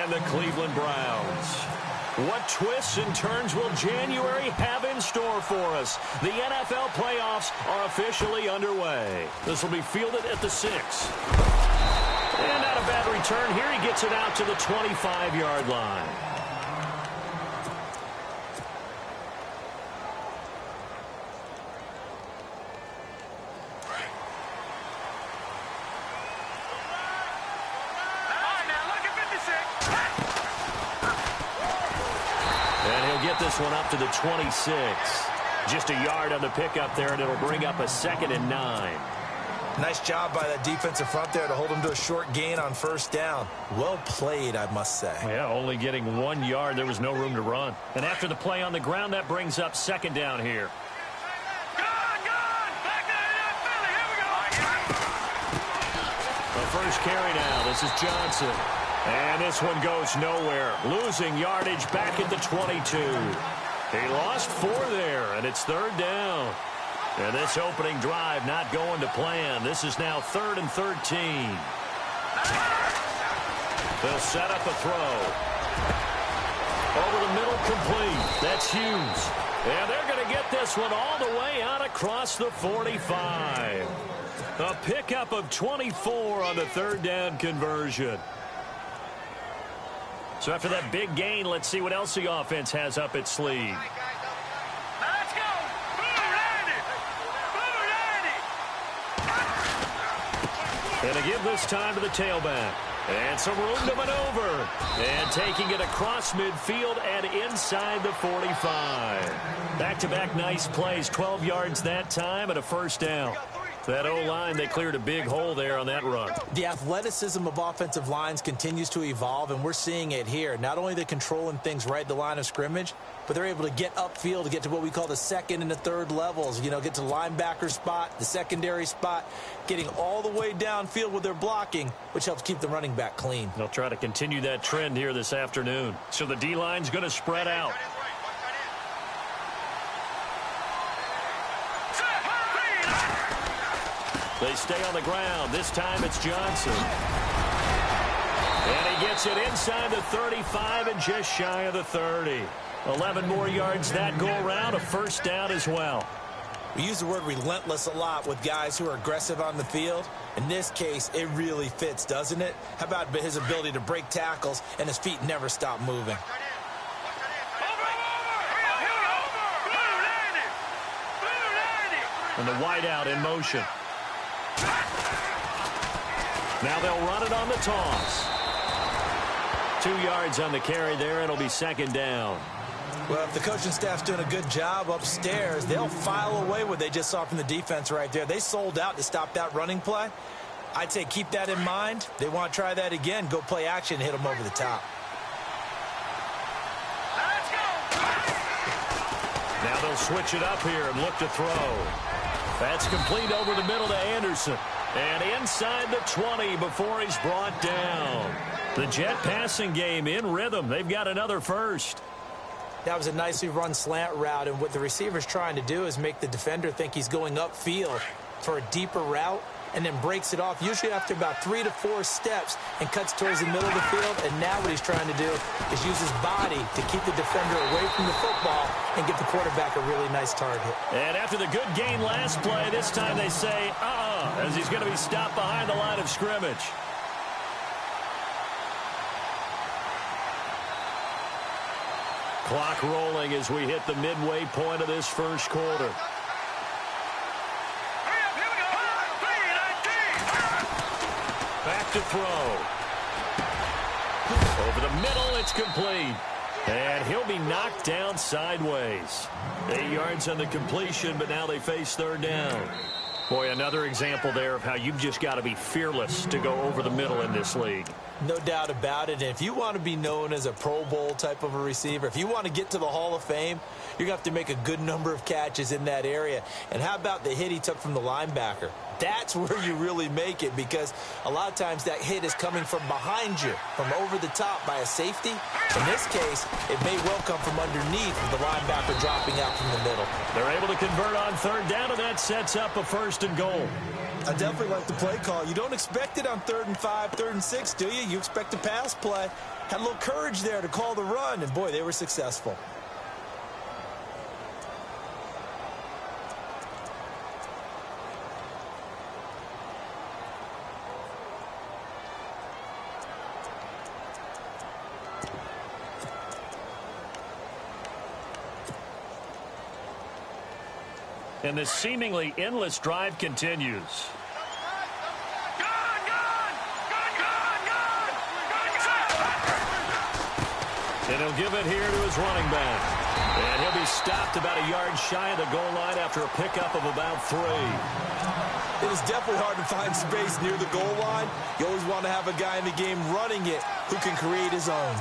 and the Cleveland Browns. What twists and turns will January have in store for us? The NFL playoffs are officially underway. This will be fielded at the 6. And not a bad return here. He gets it out to the 25-yard line. This one up to the 26. Just a yard on the pickup there, and it'll bring up a 2nd and 9. Nice job by that defensive front there to hold him to a short gain on first down. Well played, I must say. Yeah, only getting 1 yard. There was no room to run. And after the play on the ground, that brings up 2nd down here. The first carry now. This is Johnson. And this one goes nowhere. Losing yardage back at the 22. He lost 4 there, and it's 3rd down. And this opening drive not going to plan. This is now 3rd and 13. They'll set up a throw. Over the middle, complete. That's Hughes. And they're going to get this one all the way out across the 45. A pickup of 24 on the 3rd down conversion. So after that big gain, let's see what else the offense has up its sleeve. Let's go. And to give this time to the tailback. And some room to maneuver. And taking it across midfield and inside the 45. Back-to-back nice plays. 12 yards that time and a 1st down. That O-line, they cleared a big hole there on that run. The athleticism of offensive lines continues to evolve, and we're seeing it here. Not only they're controlling things right at the line of scrimmage, but they're able to get upfield to get to what we call the 2nd and the 3rd levels. You know, get to the linebacker spot, the secondary spot, getting all the way downfield with their blocking, which helps keep the running back clean. They'll try to continue that trend here this afternoon. So the D-line's going to spread out. They stay on the ground. This time it's Johnson. And he gets it inside the 35 and just shy of the 30. 11 more yards that go around. A 1st down as well. We use the word relentless a lot with guys who are aggressive on the field. In this case, it really fits, doesn't it? How about his ability to break tackles and his feet never stop moving? And the wideout in motion. Now they'll run it on the toss. 2 yards on the carry there. It'll be 2nd down. Well, if the coaching staff's doing a good job upstairs, they'll file away what they just saw from the defense right there. They sold out to stop that running play. I'd say keep that in mind. They want to try that again. Go play action, hit them over the top. Let's go. Now they'll switch it up here and look to throw. That's complete over the middle to Anderson. And inside the 20 before he's brought down. The Jet passing game in rhythm. They've got another 1st. That was a nicely run slant route, and what the receiver's trying to do is make the defender think he's going upfield for a deeper route and then breaks it off, usually after about 3 to 4 steps, and cuts towards the middle of the field. And now what he's trying to do is use his body to keep the defender away from the football and give the quarterback a really nice target. And after the good gain last play, this time they say, as he's going to be stopped behind the line of scrimmage. Clock rolling as we hit the midway point of this 1st quarter. Back to throw. Over the middle, it's complete. And he'll be knocked down sideways. 8 yards on the completion, but now they face 3rd down. Boy, another example there of how you've just got to be fearless to go over the middle in this league. No doubt about it. And if you want to be known as a Pro Bowl type of a receiver, if you want to get to the Hall of Fame, you're going to have to make a good number of catches in that area. And how about the hit he took from the linebacker? That's where you really make it, because a lot of times that hit is coming from behind you, from over the top by a safety. In this case, it may well come from underneath with the linebacker dropping out from the middle. They're able to convert on 3rd down, and that sets up a 1st and goal. I definitely like the play call. You don't expect it on 3rd and 5, 3rd and 6, do you? You expect a pass play. Had a little courage there to call the run, and boy, they were successful. And this seemingly endless drive continues. And he'll give it here to his running back. And he'll be stopped about a yard shy of the goal line after a pickup of about 3. It is definitely hard to find space near the goal line. You always want to have a guy in the game running it who can create his own.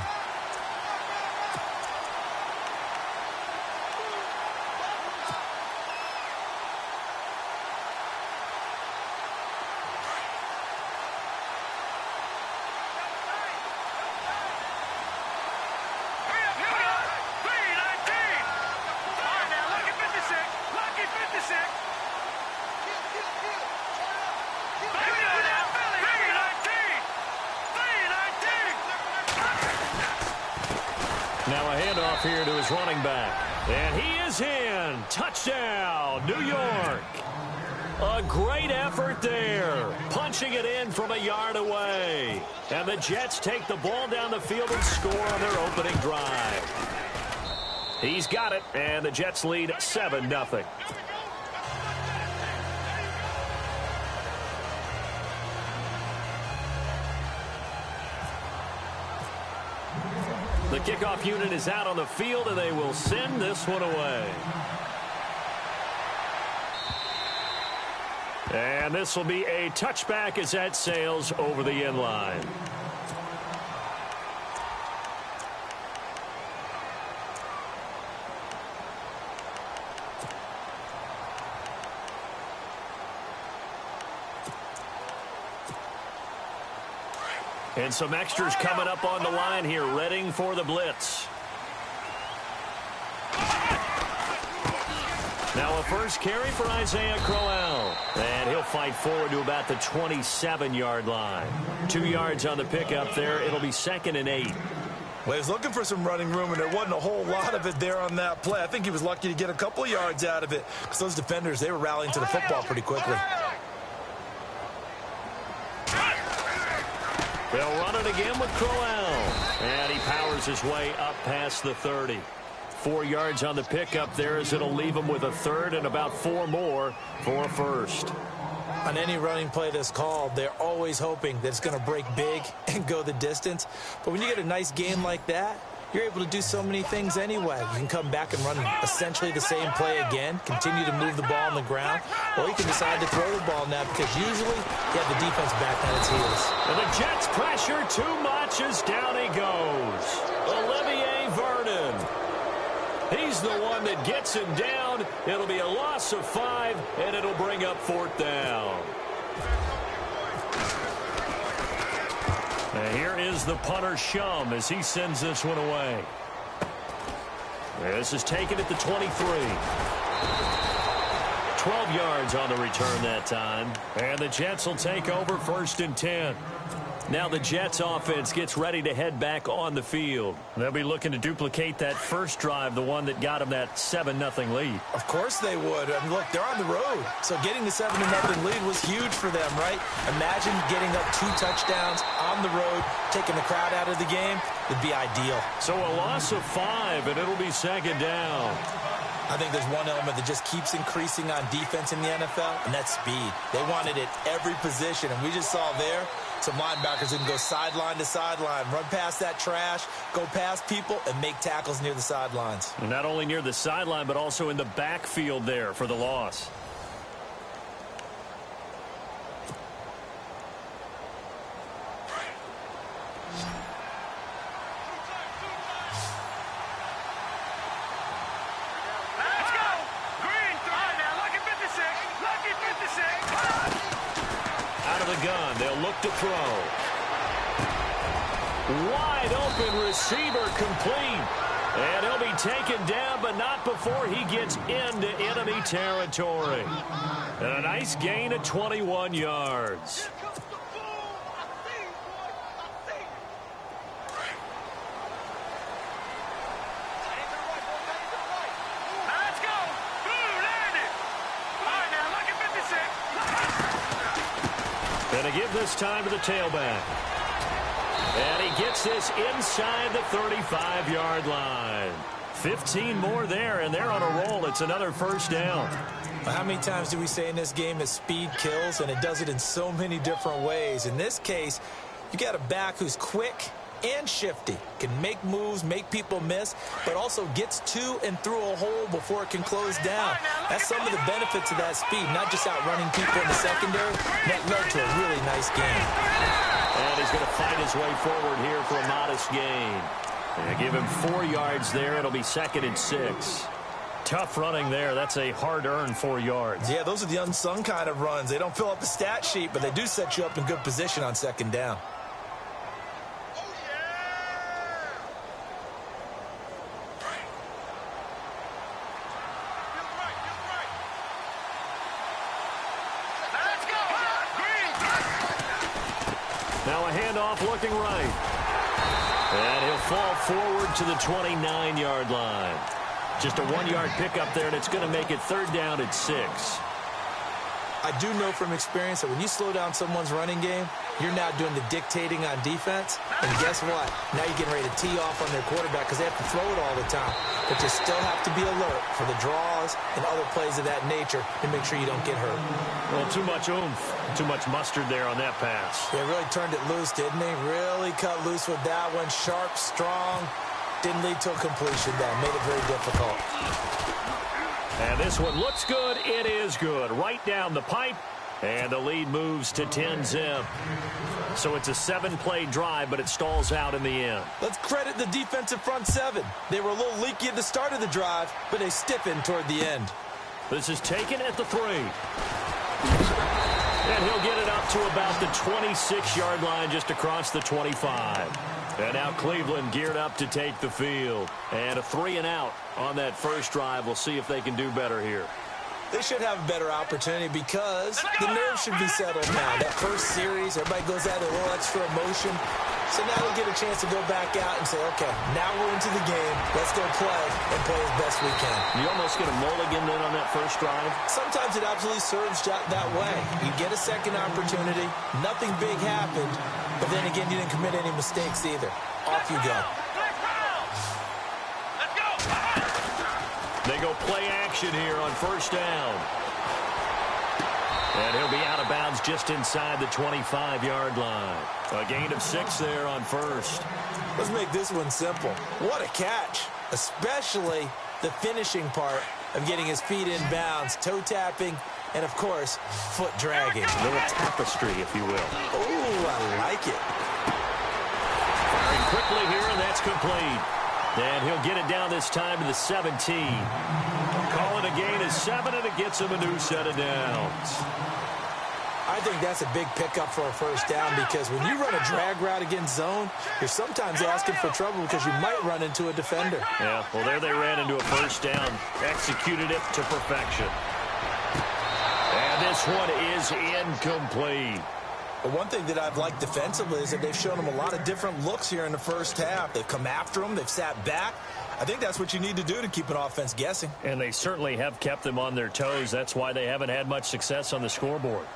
Now a handoff here to his running back. And he is in. Touchdown, New York. A great effort there. Punching it in from a yard away. And the Jets take the ball down the field and score on their opening drive. He's got it, and the Jets lead 7-0. The kickoff unit is out on the field, and they will send this one away. And this will be a touchback as that sails over the end line. And some extras coming up on the line here, readying for the blitz. Now a first carry for Isaiah Crowell. And he'll fight forward to about the 27-yard line. 2 yards on the pickup there. It'll be 2nd and 8. Well, he was looking for some running room, and there wasn't a whole lot of it there on that play. I think he was lucky to get a couple of yards out of it because those defenders, they were rallying to the football pretty quickly. They'll run it again with Crowell. And he powers his way up past the 30. 4 yards on the pickup there as it'll leave him with a 3rd and about 4 more for a first. On any running play that's called, they're always hoping that it's going to break big and go the distance. But when you get a nice gain like that, you're able to do so many things anyway. You can come back and run essentially the same play again, continue to move the ball on the ground, or you can decide to throw the ball now because usually you have the defense back on its heels. And the Jets pressure too much as down he goes. Olivier Vernon. He's the one that gets him down. It'll be a loss of 5, and it'll bring up 4th down. And here is the punter, Shum, as he sends this one away. This is taken at the 23. 12 yards on the return that time. And the Jets will take over 1st and 10. Now the Jets offense gets ready to head back on the field. They'll be looking to duplicate that first drive, the one that got them that 7-0 lead. Of course they would. I mean, look, they're on the road. So getting the 7-0 lead was huge for them, right? Imagine getting up 2 touchdowns on the road, taking the crowd out of the game. It'd be ideal. So a loss of 5, and it'll be 2nd down. I think there's one element that just keeps increasing on defense in the NFL, and that's speed. They want it at every position, and we just saw there some linebackers who can go sideline to sideline, run past that trash, go past people, and make tackles near the sidelines. And not only near the sideline, but also in the backfield there for the loss. They'll look to throw. Wide open receiver complete. And he'll be taken down, but not before he gets into enemy territory. And a nice gain of 21 yards. And to give this time to the tailback. And he gets this inside the 35-yard line. 15 more there, and they're on a roll. It's another first down. How many times do we say in this game that speed kills, and it does it in so many different ways? In this case, you got a back who's quick and shifty, can make moves, make people miss, but also gets to and through a hole before it can close down. That's some of the benefits of that speed, not just outrunning people in the secondary. That led to a really nice game. And he's going to fight his way forward here for a modest gain. And give him 4 yards there. It'll be 2nd and 6. Tough running there. That's a hard-earned 4 yards. Yeah, those are the unsung kind of runs. They don't fill up the stat sheet, but they do set you up in good position on 2nd down. Now a handoff looking right. And he'll fall forward to the 29-yard line. Just a 1-yard pickup there, and it's going to make it 3rd down at 6. I do know from experience that when you slow down someone's running game, you're now doing the dictating on defense. And guess what? Now you're getting ready to tee off on their quarterback because they have to throw it all the time. But you still have to be alert for the draws and other plays of that nature to make sure you don't get hurt. Well, too much oomph, too much mustard there on that pass. Yeah, really turned it loose, didn't he? Really cut loose with that one. Sharp, strong. Didn't lead to a completion, though. Made it very difficult. And this one looks good. It is good. Right down the pipe. And the lead moves to 10-zip. So it's a 7-play drive, but it stalls out in the end. Let's credit the defensive front 7. They were a little leaky at the start of the drive, but they stiffened toward the end. This is taken at the 3. And he'll get it up to about the 26-yard line just across the 25. And now Cleveland geared up to take the field. And a 3-and-out on that first drive. We'll see if they can do better here. They should have a better opportunity because the nerves should be settled now. That first series, everybody goes out with a little extra emotion. So now they'll get a chance to go back out and say, okay, now we're into the game. Let's go play and play as best we can. You almost get a mulligan then on that first drive? Sometimes it absolutely serves that way. You get a second opportunity. Nothing big happened. But then again, you didn't commit any mistakes either. Off you go. They go play action here on first down. And he'll be out of bounds just inside the 25-yard line. A gain of 6 there on first. Let's make this one simple. What a catch, especially the finishing part of getting his feet in bounds, toe tapping, and, of course, foot dragging. A little tapestry, if you will. Oh, I like it. Firing quickly here, and that's complete. And he'll get it down this time to the 17. Call it a gain of 7, and it gets him a new set of downs. I think that's a big pickup for a first down because when you run a drag route against zone, you're sometimes asking for trouble because you might run into a defender. Yeah, well, there they ran into a first down. Executed it to perfection. And this one is incomplete. But one thing that I've liked defensively is that they've shown them a lot of different looks here in the first half. They've come after them. They've sat back. I think that's what you need to do to keep an offense guessing. And they certainly have kept them on their toes. That's why they haven't had much success on the scoreboard.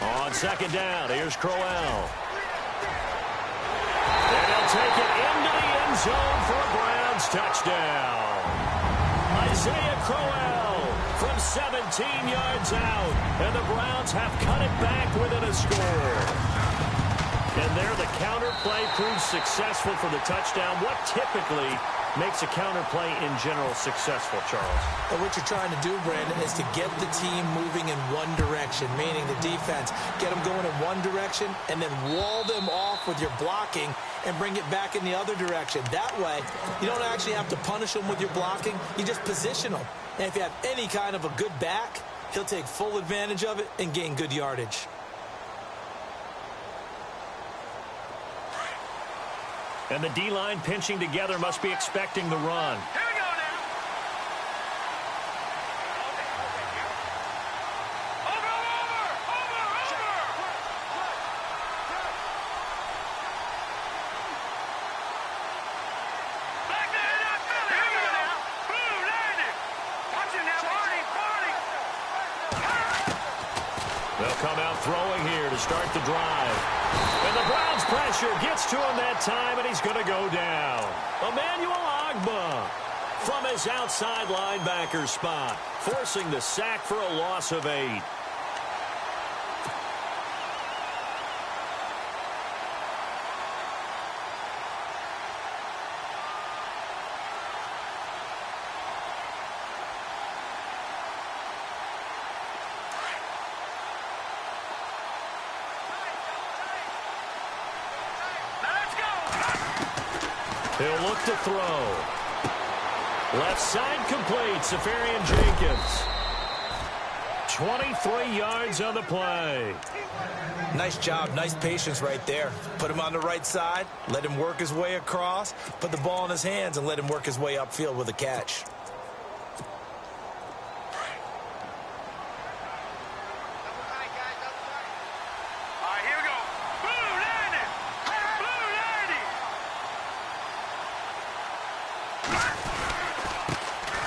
On second down, here's Crowell. And he'll take it into the end zone for a Browns touchdown. Isaiah Crowell from 17 yards out. And the Browns have cut it back within a score. And there the counter play proves successful for the touchdown. What typically makes a counter play in general successful, Charles? And what you're trying to do, Brandon, is to get the team moving in one direction, meaning the defense. Get them going in one direction and then wall them off with your blocking and bring it back in the other direction. That way, you don't actually have to punish them with your blocking. You just position them. And if you have any kind of a good back, he'll take full advantage of it and gain good yardage. And the D-line pinching together must be expecting the run. Here we go now. Over. Back there, not Philly. Here we go now. Boom, landed. Watch him now, Barney. They'll come out throwing here to start the drive. And the Browns' pressure gets to him that time, and he's going to go down. Emmanuel Ogbah from his outside linebacker spot, forcing the sack for a loss of 8. He'll look to throw. Left side complete, Safarian Jenkins. 23 yards on the play. Nice job, nice patience right there. Put him on the right side, let him work his way across, put the ball in his hands, and let him work his way upfield with a catch.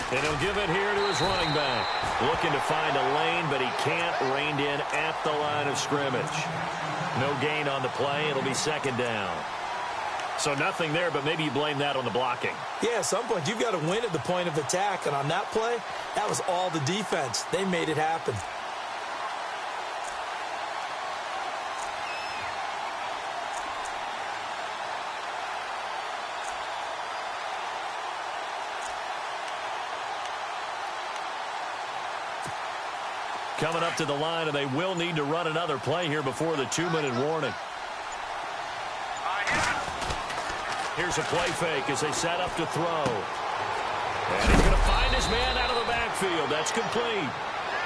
And he'll give it here to his running back. Looking to find a lane, but he can't. Reined in at the line of scrimmage. No gain on the play. It'll be second down. So nothing there, but maybe you blame that on the blocking. Yeah, at some point you've got to win at the point of attack. And on that play, that was all the defense. They made it happen. Coming up to the line, and they will need to run another play here before the 2-minute warning. Here's a play fake as they set up to throw. And he's going to find his man out of the backfield. That's complete.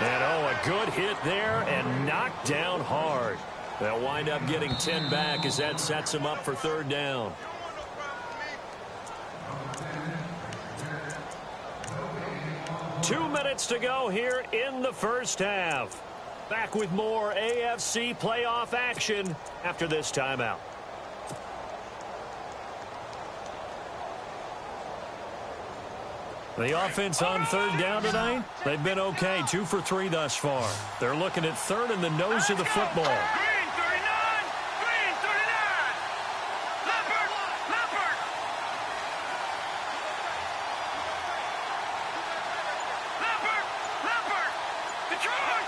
And, a good hit there and knocked down hard. They'll wind up getting 10 back as that sets him up for third down. Two minutes to go here in the first half. Back with more AFC playoff action after this timeout. The offense on third down tonight, they've been okay. 2 for 3 thus far. They're looking at third in the nose of the football. Green 39. Green 39. Leopard. Detroit.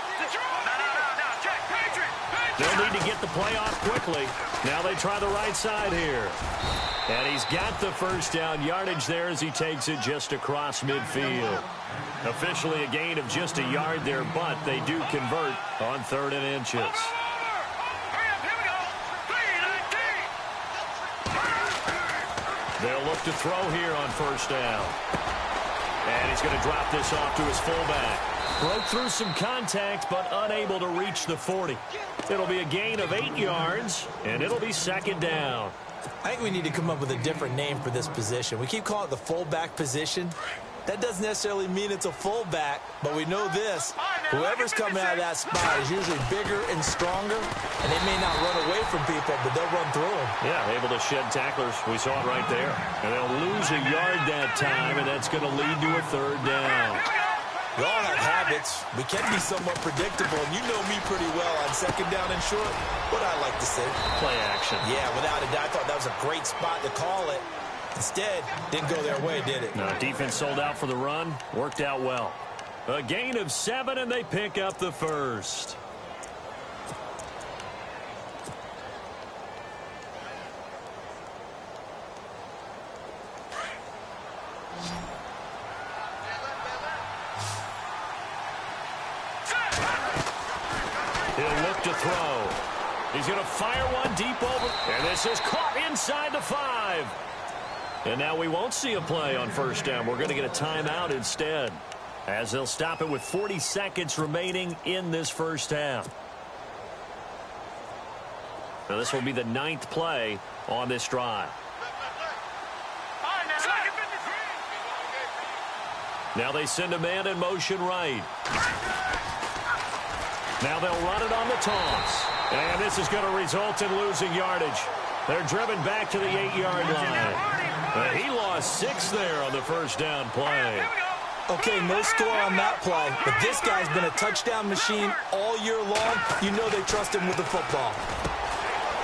No. Check. Patriot. They'll need to get the play off quickly. Now they try the right side here. And he's got the first down yardage there as he takes it just across midfield. Officially a gain of just a yard there, but they do convert on 3rd and inches. Hurry up, here we go. They'll look to throw here on first down. And he's going to drop this off to his fullback. Broke through some contact, but unable to reach the 40. It'll be a gain of 8 yards, and it'll be second down. I think we need to come up with a different name for this position. We keep calling it the fullback position. That doesn't necessarily mean it's a fullback, but we know this. Whoever's coming out of that spot is usually bigger and stronger, and they may not run away from people, but they'll run through them. Yeah, able to shed tacklers. We saw it right there. And they'll lose a yard that time, and that's going to lead to a third down. We all have habits. We can be somewhat predictable, and you know me pretty well on second down and short. What I like to say. Play action. Yeah, without a doubt. I thought that was a great spot to call it. Instead, didn't go their way, did it? No, defense sold out for the run. Worked out well. A gain of 7, and they pick up the first. He'll look to throw. He's going to fire one deep over. And this is caught inside the 5. And now we won't see a play on first down. We're going to get a timeout instead, as they'll stop it with 40 seconds remaining in this first half. Now this will be the 9th play on this drive. Now they send a man in motion right. Now they'll run it on the toss. And this is going to result in losing yardage. They're driven back to the 8-yard line. And he lost 6 there on the first down play. Okay, no score on that play, but this guy's been a touchdown machine all year long. You know they trust him with the football.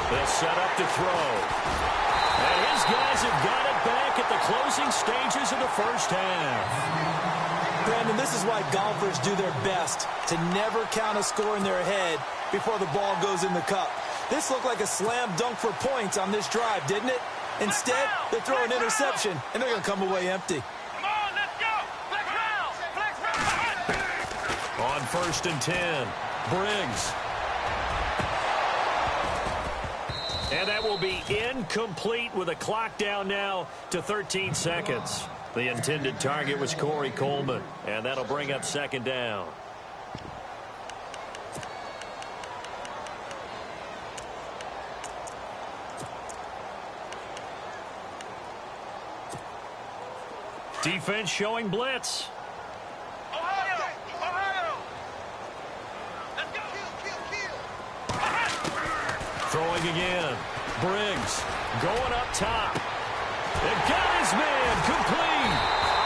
They'll set up to throw. And his guys have got it back at the closing stages of the first half. Brandon, this is why golfers do their best to never count a score in their head before the ball goes in the cup. This looked like a slam dunk for points on this drive, didn't it? Instead, they throw an interception, and they're going to come away empty. Come on, let's go. Flex round. Flex round. On 1st and 10, Briggs. And that will be incomplete with a clock down now to 13 seconds. The intended target was Corey Coleman, and that'll bring up 2nd down. Defense showing blitz. Ohio. Ohio. Let's go. Throwing again. Briggs going up top. And got his man complete.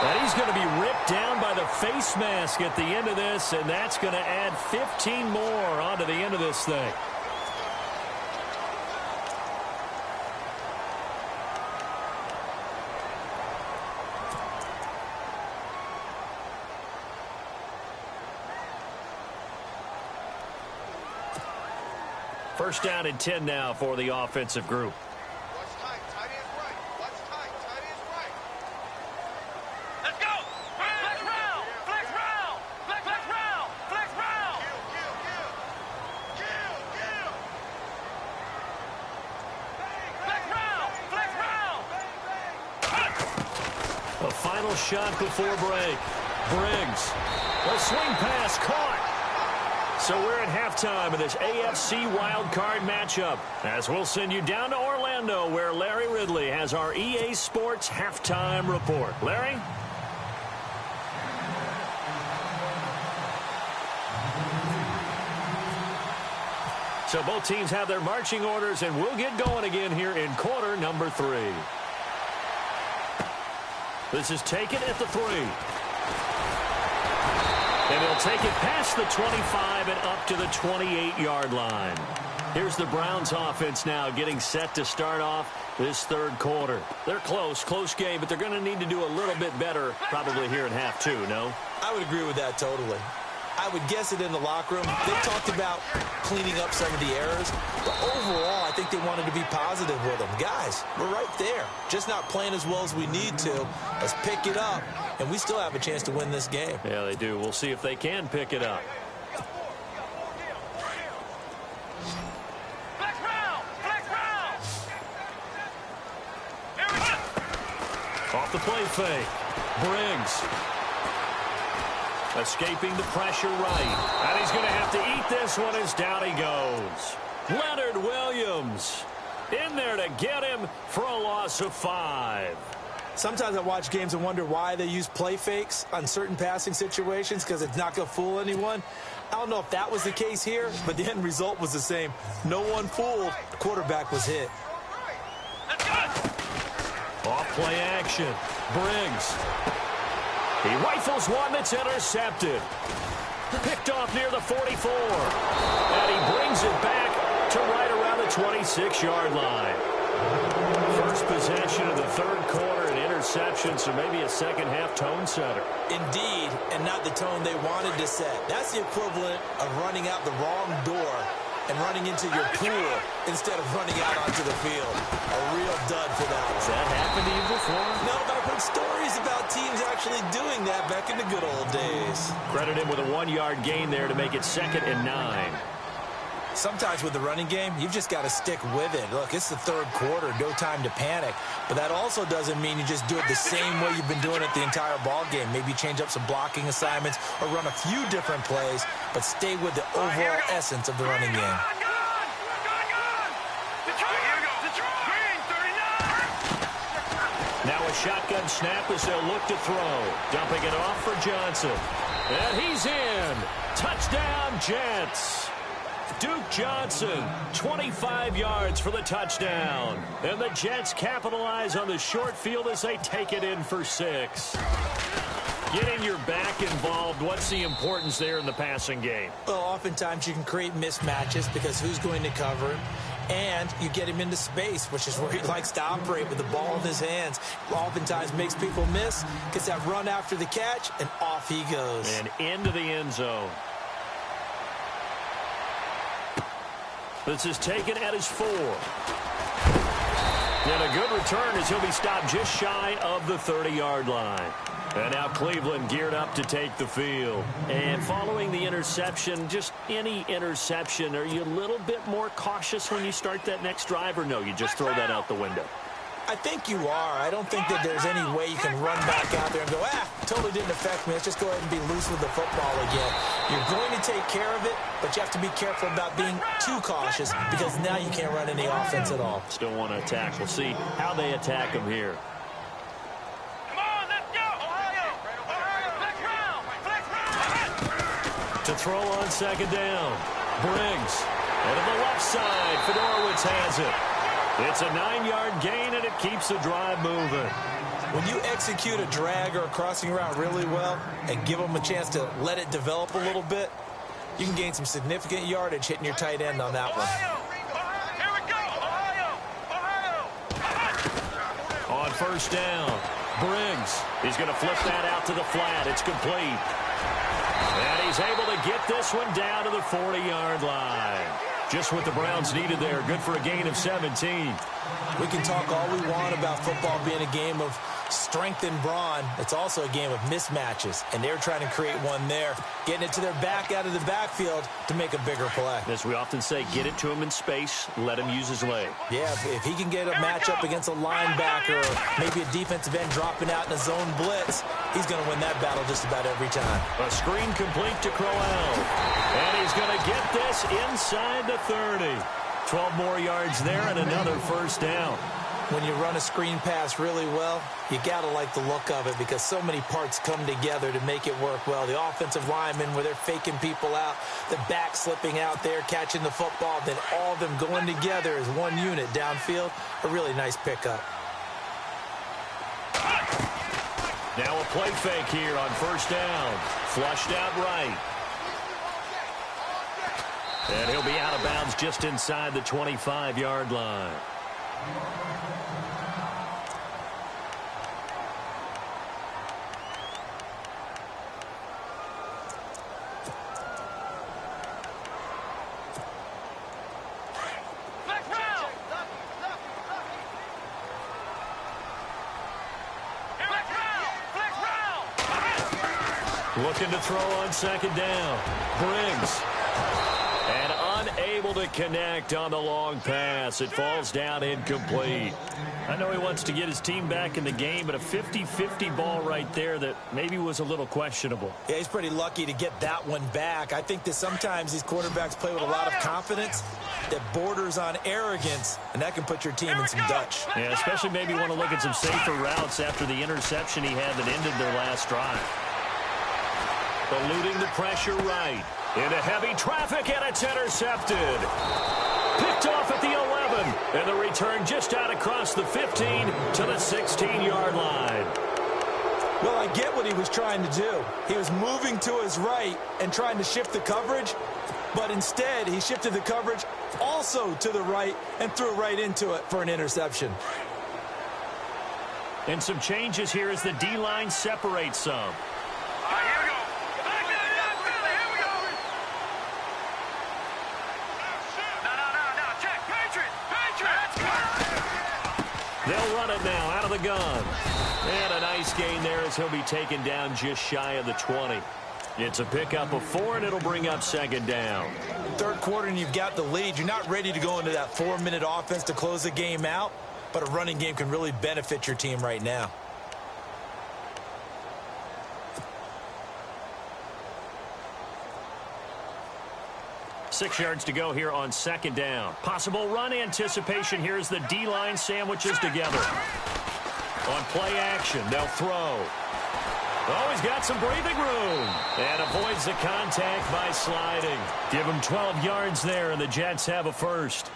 And he's going to be ripped down by the face mask at the end of this, and that's going to add 15 more onto the end of this thing. First down and 10 now for the offensive group. Watch tight. Tight is right. Watch tight. Tight is right. Let's go. Flex round. Flex round. Flex round. Flex round. Kill. Flex round. Flex round. A final shot before break. Briggs. A swing pass caught. So we're at halftime of this AFC wildcard matchup, as we'll send you down to Orlando, where Larry Ridley has our EA Sports halftime report. Larry? So both teams have their marching orders, and we'll get going again here in quarter number 3. This is taken at the 3. And they'll take it past the 25 and up to the 28-yard line. Here's the Browns offense now getting set to start off this 3rd quarter. They're close game, but they're going to need to do a little bit better probably here in half 2, no? I would agree with that totally. I would guess it in the locker room. They talked about cleaning up some of the errors, but overall, I think they wanted to be positive with them. Guys, we're right there. Just not playing as well as we need to. Let's pick it up, and we still have a chance to win this game. Yeah, they do. We'll see if they can pick it up. Flex round. Flex round. Here we go. Off the play fake. Briggs. Escaping the pressure right. And he's going to have to eat this one as down he goes. Leonard Williams in there to get him for a loss of 5. Sometimes I watch games and wonder why they use play fakes on certain passing situations, because it's not going to fool anyone. I don't know if that was the case here, but the end result was the same. No one fooled. The quarterback was hit. Let's go. Off play action. Briggs. He rifles one that's intercepted. Picked off near the 44. And he brings it back to right around the 26-yard line. First possession of the 3rd quarter, an interception, so maybe a second-half tone setter. Indeed, and not the tone they wanted to set. That's the equivalent of running out the wrong door and running into your pool instead of running out onto the field. A real dud for that one. Has that happened to you before? No, but I've heard stories about teams actually doing that back in the good old days. Credit him with a 1-yard gain there to make it 2nd and 9. Sometimes with the running game, you've just got to stick with it. Look, it's the 3rd quarter, no time to panic. But that also doesn't mean you just do it the same way you've been doing it the entire ball game. Maybe change up some blocking assignments or run a few different plays, but stay with the overall essence of the running game. Gun. Detroit, here we go. Detroit. Green, 39. Now a shotgun snap as they'll look to throw. Dumping it off for Johnson. And he's in. Touchdown, Jets. Duke Johnson, 25 yards for the touchdown. And the Jets capitalize on the short field as they take it in for 6. Getting your back involved, what's the importance there in the passing game? Well, oftentimes you can create mismatches because who's going to cover him? And you get him into space, which is where he likes to operate with the ball in his hands. Oftentimes makes people miss, gets that run after the catch, and off he goes. And into the end zone. This is taken at his 4. And a good return as he'll be stopped just shy of the 30-yard line. And now Cleveland geared up to take the field. And following the interception, just any interception, are you a little bit more cautious when you start that next drive, or no, you just throw that out the window? I think you are. I don't think that there's any way you can run back out there and go, totally didn't affect me. Let's just go ahead and be loose with the football again. You're going to take care of it, but you have to be careful about being too cautious because now you can't run any offense at all. Still want to attack. We'll see how they attack him here. Come on, let's go! Ohio! Flex round! Flex round! To throw on second down. Briggs. And to the left side, Fedorowicz has it. It's a 9-yard gain, and it keeps the drive moving. When you execute a drag or a crossing route really well and give them a chance to let it develop a little bit, you can gain some significant yardage hitting your tight end on that one. Here we go! Ohio! On first down, Briggs. He's going to flip that out to the flat. It's complete. And he's able to get this one down to the 40-yard line. Just what the Browns needed there. Good for a gain of 17. We can talk all we want about football being a game of strength and brawn. It's also a game of mismatches, and they're trying to create one there, getting it to their back out of the backfield to make a bigger play. As we often say, get it to him in space, let him use his leg. Yeah, if he can get a matchup against a linebacker or maybe a defensive end dropping out in a zone blitz, he's going to win that battle just about every time. A screen complete to Crowell. And he's going to get this inside the 30. 12 more yards there and another first down. When you run a screen pass really well, you got to like the look of it because so many parts come together to make it work well. The offensive linemen where they're faking people out, the back slipping out there, catching the football, then all of them going together as one unit downfield. A really nice pickup. Now a play fake here on first down. Flushed out right. And he'll be out of bounds just inside the 25-yard line. Looking to throw on second down. Briggs. And unable to connect on the long pass. It falls down incomplete. I know he wants to get his team back in the game, but a 50-50 ball right there that maybe was a little questionable. Yeah, he's pretty lucky to get that one back. I think that sometimes these quarterbacks play with a lot of confidence that borders on arrogance, and that can put your team in some Dutch. Yeah, especially maybe want to look at some safer routes after the interception he had that ended their last drive. Eluding the pressure right. Into heavy traffic, and it's intercepted. Picked off at the 11. And the return just out across the 15 to the 16-yard line. Well, I get what he was trying to do. He was moving to his right and trying to shift the coverage, but instead he shifted the coverage also to the right and threw right into it for an interception. And some changes here as the D-line separates some. Here we go. Here we go. No. Check. Patriots. They'll run it now out of the gun. And a nice gain there as he'll be taken down just shy of the 20. It's a pickup of 4, and it'll bring up second down. Third quarter, and you've got the lead. You're not ready to go into that 4-minute offense to close the game out, but a running game can really benefit your team right now. Six yards to go here on second down. Possible run anticipation here as the D-line sandwiches together. On play action, they'll throw. Oh, he's got some breathing room. And avoids the contact by sliding. Give him 12 yards there, and the Jets have a first.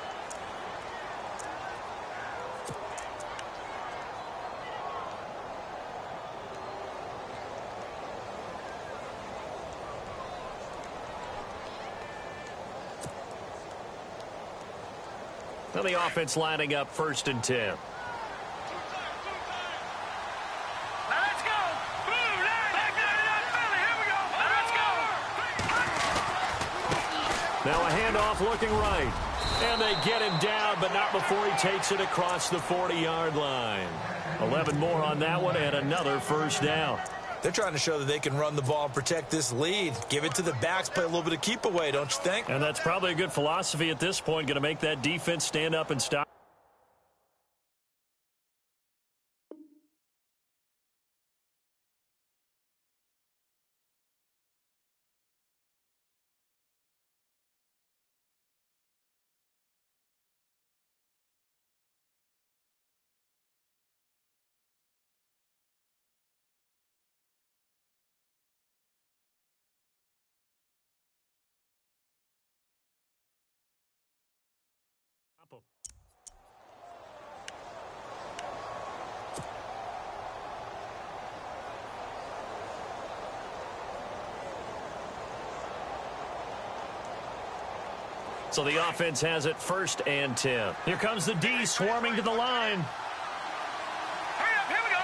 Now the offense lining up 1st and 10. Now a handoff looking right. And they get him down, but not before he takes it across the 40-yard line. 11 more on that one and another first down. They're trying to show that they can run the ball and protect this lead. Give it to the backs, play a little bit of keep away, don't you think? And that's probably a good philosophy at this point. Going to make that defense stand up and stop. So the offense has it 1st and 10. Here comes the D swarming to the line. Here we go.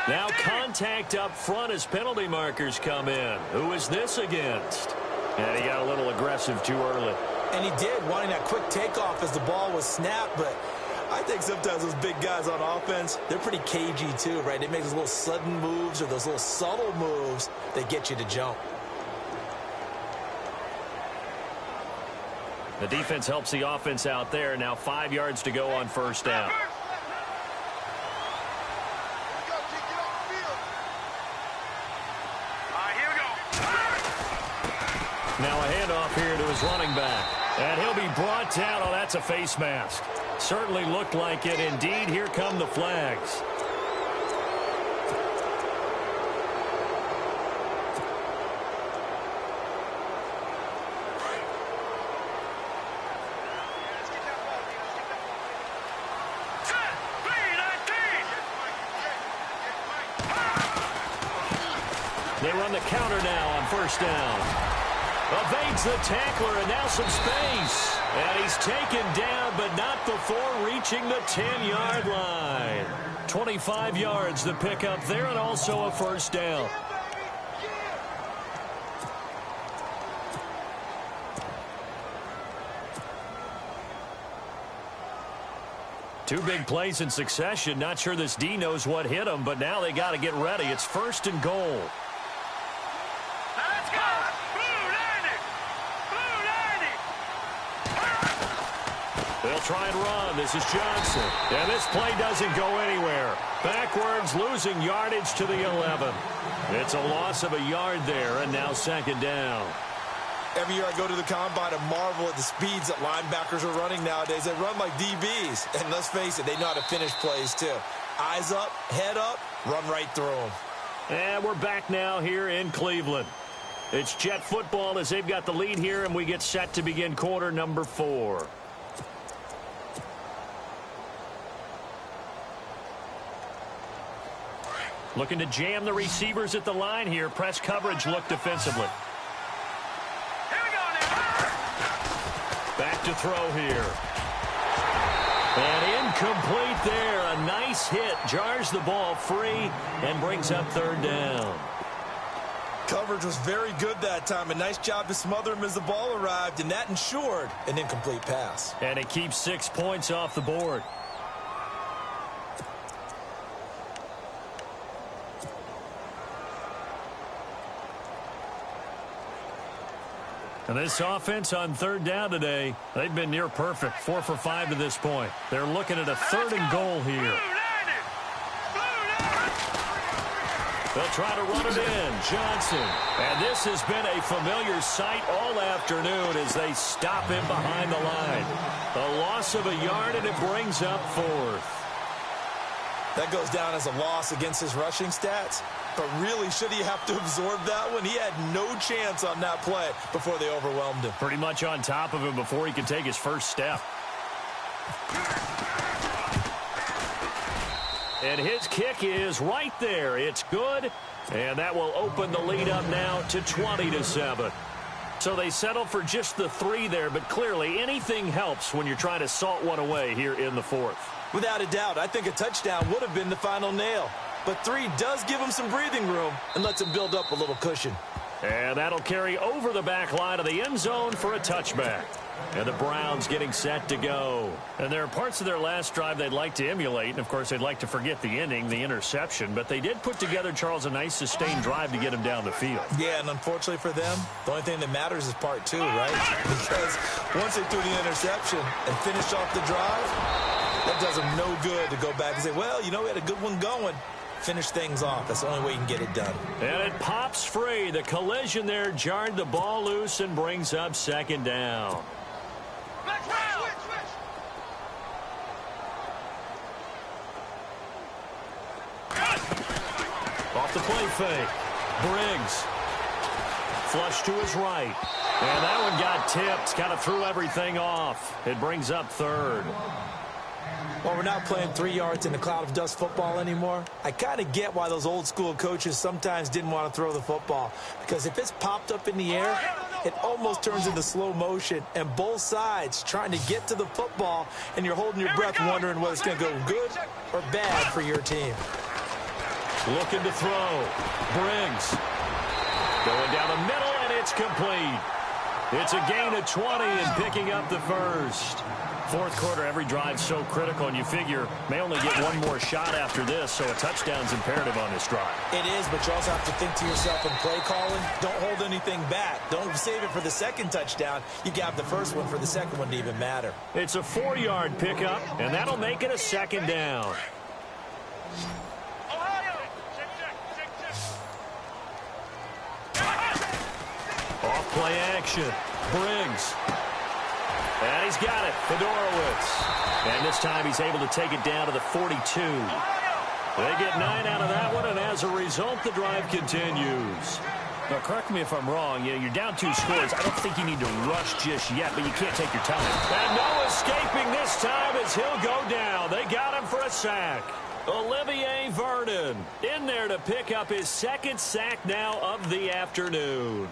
Now contact up front as penalty markers come in. Who is this against? And he got a little aggressive too early. And he did, wanting that quick takeoff as the ball was snapped, but I think sometimes those big guys on offense, they're pretty cagey too, right? They make those little sudden moves or those little subtle moves that get you to jump. The defense helps the offense out there. Now 5 yards to go on 1st down. Now a handoff here to his running back. And he'll be brought down. Oh, that's a face mask. Certainly looked like it. Indeed, here come the flags. They run the counter now on 1st down. Evades the tackler, and now some space. And he's taken down, but not before reaching the 10-yard line. 25 yards the pickup there, and also a 1st down. Two big plays in succession. Not sure this D knows what hit him, but now they got to get ready. It's 1st and goal. They'll try and run. This is Johnson. And this play doesn't go anywhere. Backwards, losing yardage to the 11. It's a loss of a yard there, and now 2nd down. Every year I go to the combine and marvel at the speeds that linebackers are running nowadays. They run like DBs. And let's face it, they know how to finish plays too. Eyes up, head up, run right through them. And we're back now here in Cleveland. It's Jet football as they've got the lead here, and we get set to begin quarter number 4. Looking to jam the receivers at the line here. Press coverage look defensively. Here we go now. Back to throw here. And incomplete there. A nice hit. Jars the ball free and brings up 3rd down. Coverage was very good that time. A nice job to smother him as the ball arrived, and that ensured an incomplete pass. And it keeps 6 points off the board. And this offense on 3rd down today, they've been near perfect. 4 for 5 to this point. They're looking at a 3rd and goal here. They'll try to run it in. Johnson. And this has been a familiar sight all afternoon as they stop him behind the line. A loss of a yard, and it brings up 4th. That goes down as a loss against his rushing stats. But really, should he have to absorb that one? He had no chance on that play before they overwhelmed him. Pretty much on top of him before he could take his first step. And his kick is right there. It's good. And that will open the lead up now to 20-7. So they settle for just the 3 there, but clearly anything helps when you're trying to salt one away here in the 4th. Without a doubt, I think a touchdown would have been the final nail. But 3 does give him some breathing room and lets him build up a little cushion. And that'll carry over the back line of the end zone for a touchback. And the Browns getting set to go. And there are parts of their last drive they'd like to emulate. And, of course, they'd like to forget the ending, the interception. But they did put together, Charles, a nice sustained drive to get him down the field. Yeah, and unfortunately for them, the only thing that matters is part 2, right? Because once they threw the interception and finished off the drive, that does them no good to go back and say, well, you know, we had a good one going. Finish things off. That's the only way you can get it done. And it pops free. The collision there jarred the ball loose and brings up 2nd down. Switch. Off the play fake. Briggs. Flush to his right. And that one got tipped. Kind of threw everything off. It brings up 3rd. Well, we're not playing 3 yards in a cloud of dust football anymore. I kind of get why those old school coaches sometimes didn't want to throw the football. Because if it's popped up in the air, it almost turns into slow motion. And both sides trying to get to the football, and you're holding your breath wondering whether it's going to go good or bad for your team. Looking to throw. Briggs. Going down the middle, and it's complete. It's a gain of 20 and picking up the first. 4th quarter, every drive's so critical, and you figure may only get one more shot after this, so a touchdown's imperative on this drive. It is, but you also have to think to yourself in play calling, don't hold anything back. Don't save it for the 2nd touchdown. You got the first one for the 2nd one to even matter. It's a 4-yard pickup, and that'll make it a 2nd down. Off play action. Briggs. And he's got it, Fedorowicz. And this time he's able to take it down to the 42. They get 9 out of that one, and as a result, the drive continues. Now, correct me if I'm wrong. You're down 2 scores. I don't think you need to rush just yet, but you can't take your time. And no escaping this time as he'll go down. They got him for a sack. Olivier Vernon in there to pick up his 2nd sack now of the afternoon.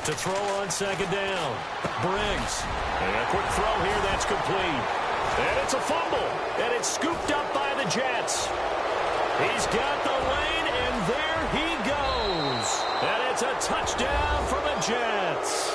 To throw on 2nd down. Briggs. And a quick throw here, that's complete. And it's a fumble. And it's scooped up by the Jets. He's got the lane, and there he goes. And it's a touchdown for the Jets.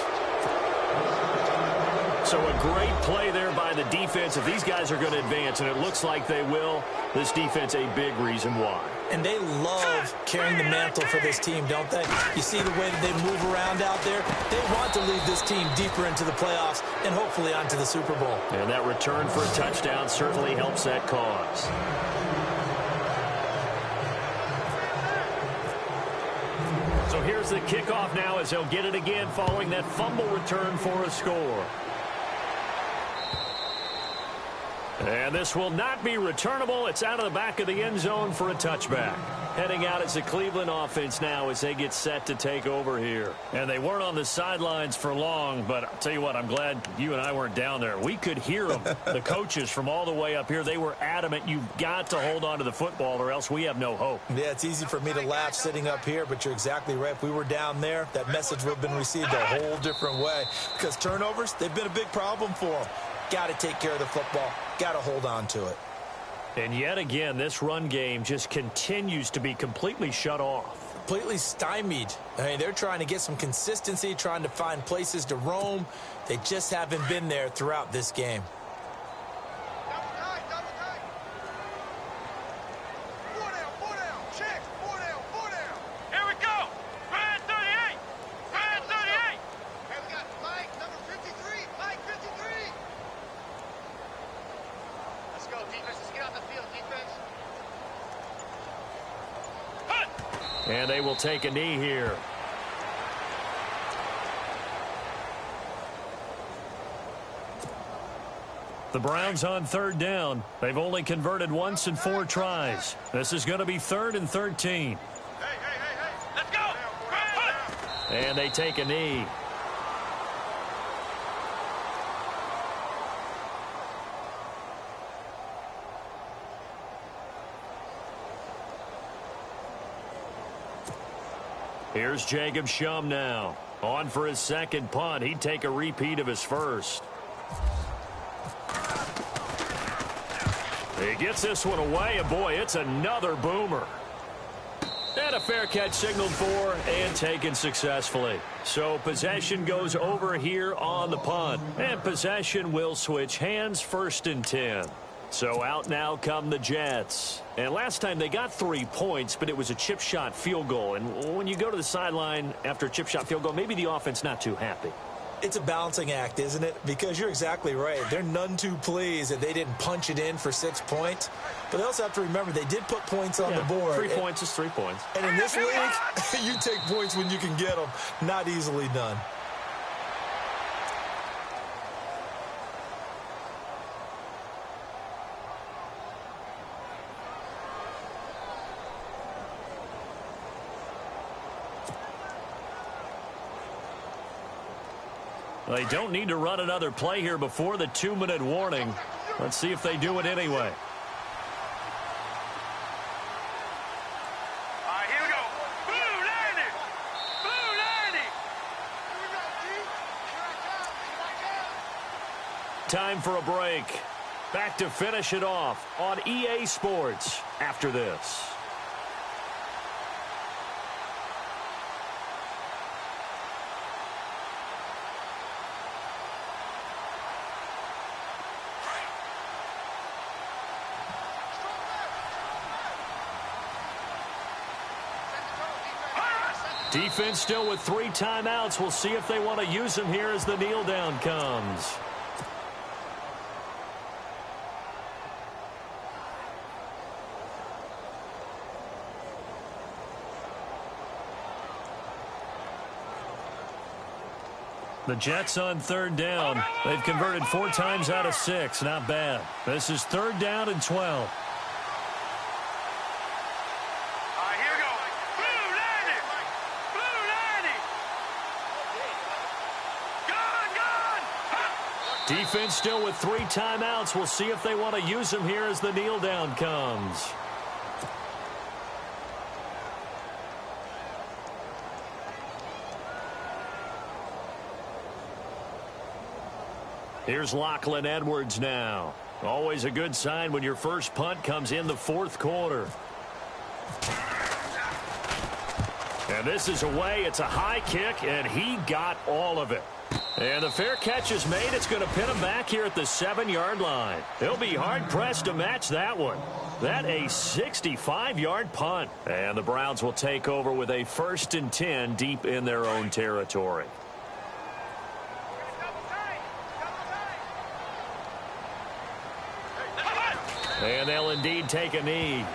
So a great play there by the defense. If these guys are going to advance, and it looks like they will, this defense a big reason why. And they love carrying the mantle for this team, don't they? You see the way that they move around out there? They want to lead this team deeper into the playoffs and hopefully onto the Super Bowl. And that return for a touchdown certainly helps that cause. So here's the kickoff now as they'll get it again following that fumble return for a score. And this will not be returnable. It's out of the back of the end zone for a touchback. Heading out as the Cleveland offense now as they get set to take over here. And they weren't on the sidelines for long, but I'll tell you what, I'm glad you and I weren't down there. We could hear them, the coaches from all the way up here. They were adamant, you've got to hold on to the football or else we have no hope. Yeah, it's easy for me to laugh sitting up here, but you're exactly right. If we were down there, that message would have been received a whole different way. Because turnovers, they've been a big problem for them. Got to take care of the football. Got to hold on to it. And yet again, this run game just continues to be completely shut off. Completely stymied. I mean, they're trying to get some consistency, trying to find places to roam. They just haven't been there throughout this game. Double tight. Four down. Check. Four down. Here we go. Brand 38. Brand 38. Hey, we got Mike, number 53. Mike, 53. Let's go, defense. Let's get off the field, defense. Hut. And they will take a knee here. The Browns on third down. They've only converted once in 4 tries. This is going to be 3rd and 13. Let's go. And they take a knee. Here's Jacob Shum now. On for his second punt. He'd take a repeat of his first. He gets this one away, and boy, it's another boomer. And a fair catch signaled for and taken successfully. So possession goes over here on the punt. And possession will switch hands, 1st and 10. So out now come the Jets. And last time they got 3 points, but it was a chip shot field goal. And when you go to the sideline after a chip shot field goal, maybe the offense not too happy. It's a balancing act, isn't it? Because you're exactly right. They're none too pleased that they didn't punch it in for 6 points. But they also have to remember they did put points on the board. 3 points is 3 points. And in this league, you take points when you can get them. Not easily done. They don't need to run another play here before the 2-minute warning. Let's see if they do it anyway. All right, here we go. Blue 90. Blue 90. Time for a break. Back to finish it off on EA Sports after this. Defense still with 3 timeouts. We'll see if they want to use them here as the kneel down comes. The Jets on third down. They've converted 4 times out of 6. Not bad. This is 3rd down and 12. Defense still with 3 timeouts. We'll see if they want to use them here as the kneel down comes. Here's Lachlan Edwards now. Always a good sign when your first punt comes in the 4th quarter. And this is away. It's a high kick, and he got all of it. And the fair catch is made. It's going to pin him back here at the 7-yard line. They'll be hard-pressed to match that one. That a 65-yard punt. And the Browns will take over with a 1st and 10 deep in their own territory. And they'll indeed take a knee.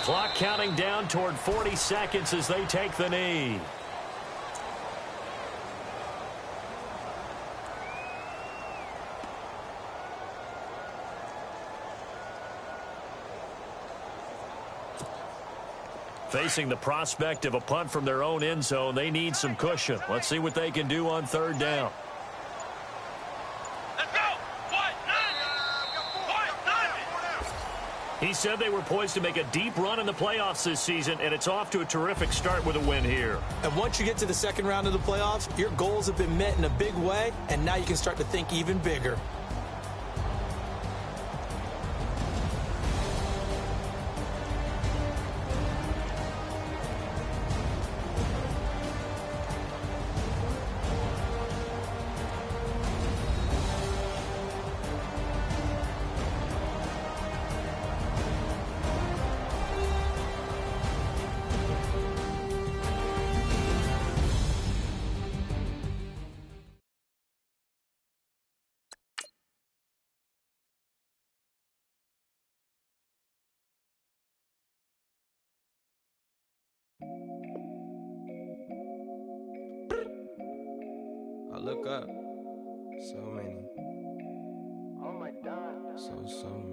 Clock counting down toward 40 seconds as they take the knee. Facing the prospect of a punt from their own end zone, they need some cushion. Let's see what they can do on 3rd down. He said they were poised to make a deep run in the playoffs this season, and it's off to a terrific start with a win here. And once you get to the 2nd round of the playoffs, your goals have been met in a big way, and now you can start to think even bigger. look up. So many. Oh my God. So many.